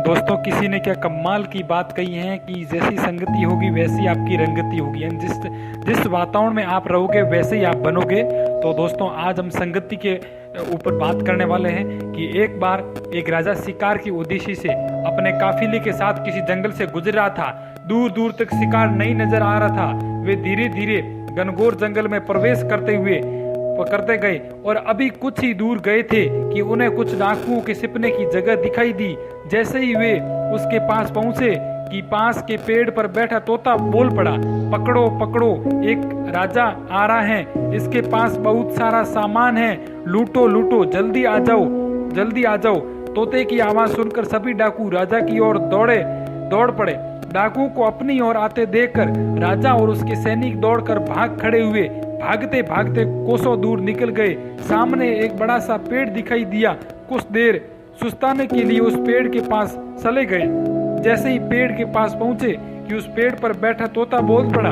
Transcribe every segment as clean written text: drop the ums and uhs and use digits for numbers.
दोस्तों किसी ने क्या कमाल की बात कही है कि जैसी संगति होगी वैसी आपकी रंगति होगी, यानी जिस वातावरण में आप रहोगे वैसे ही आप बनोगे। तो दोस्तों आज हम संगति के ऊपर बात करने वाले हैं कि एक बार एक राजा शिकार की उद्देश्य से अपने काफिले के साथ किसी जंगल से गुजर रहा था। दूर दूर तक शिकार नहीं नजर आ रहा था। वे धीरे धीरे घनघोर जंगल में प्रवेश करते गए और अभी कुछ ही दूर गए थे कि उन्हें कुछ डाकुओं के छिपने की जगह दिखाई दी। जैसे ही वे उसके पास पहुंचे कि पास के पेड़ पर बैठा तोता बोल पड़ा, पकड़ो पकड़ो, एक राजा आ रहा है, इसके पास बहुत सारा सामान है, लूटो लूटो, जल्दी आ जाओ जल्दी आ जाओ। तोते की आवाज सुनकर सभी डाकू राजा की ओर दौड़ पड़े। डाकुओं को अपनी ओर आते देखकर राजा और उसके सैनिक दौड़कर भाग खड़े हुए। भागते भागते कोसों दूर निकल गए। सामने एक बड़ा सा पेड़ दिखाई दिया। कुछ देर सुस्ताने के लिए उस पेड़ के पास चले गए। जैसे ही पेड़ के पास पहुंचे कि उस पेड़ पर बैठा तोता बोल पड़ा,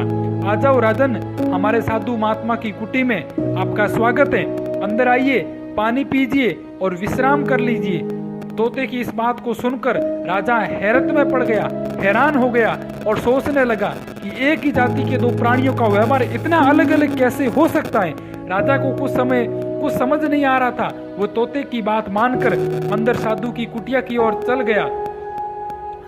आ जाओ राजन, हमारे साधु महात्मा की कुटी में आपका स्वागत है, अंदर आइए, पानी पीजिए और विश्राम कर लीजिए। तोते की इस बात को सुनकर राजा हैरत में पड़ गया, हैरान हो गया और सोचने लगा कि एक ही जाति के दो प्राणियों का व्यवहार इतना अलग अलग कैसे हो सकता है। राजा को कुछ समझ नहीं आ रहा था। वो तोते की बात मानकर अंदर साधु की कुटिया की ओर चल गया।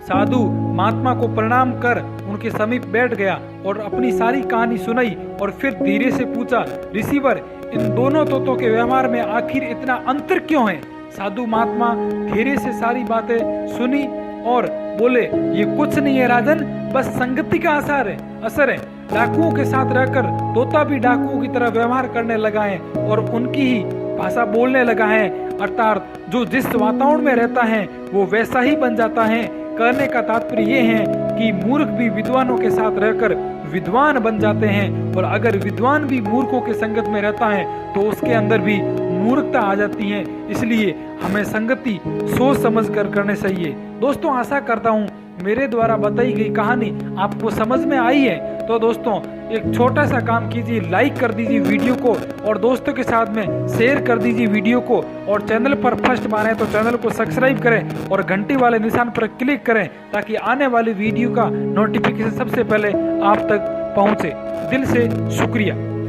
साधु महात्मा को प्रणाम कर उनके समीप बैठ गया और अपनी सारी कहानी सुनाई और फिर धीरे से पूछा, ऋषिवर, इन दोनों तोतों के व्यवहार में आखिर इतना अंतर क्यों है? साधु महात्मा धीरे से सारी बातें सुनी और बोले, ये कुछ नहीं है राजन, बस संगति का असर है। डाकुओं के साथ रहकर तोता भी डाकुओं की तरह व्यवहार करने लगा है और उनकी ही भाषा बोलने लगा है, अर्थात जो जिस वातावरण में रहता है वो वैसा ही बन जाता है। कहने का तात्पर्य ये है कि मूर्ख भी विद्वानों के साथ रहकर विद्वान बन जाते हैं और अगर विद्वान भी मूर्खों के संगत में रहता है तो उसके अंदर भी मूर्खता आ जाती है। इसलिए हमें संगति सोच समझ कर करने चाहिए। दोस्तों आशा करता हूँ मेरे द्वारा बताई गई कहानी आपको समझ में आई है। तो दोस्तों एक छोटा सा काम कीजिए, लाइक कर दीजिए वीडियो को और दोस्तों के साथ में शेयर कर दीजिए वीडियो को, और चैनल पर फर्स्ट बार है तो चैनल को सब्सक्राइब करें और घंटी वाले निशान पर क्लिक करें ताकि आने वाली वीडियो का नोटिफिकेशन सबसे पहले आप तक पहुंचे। दिल से शुक्रिया।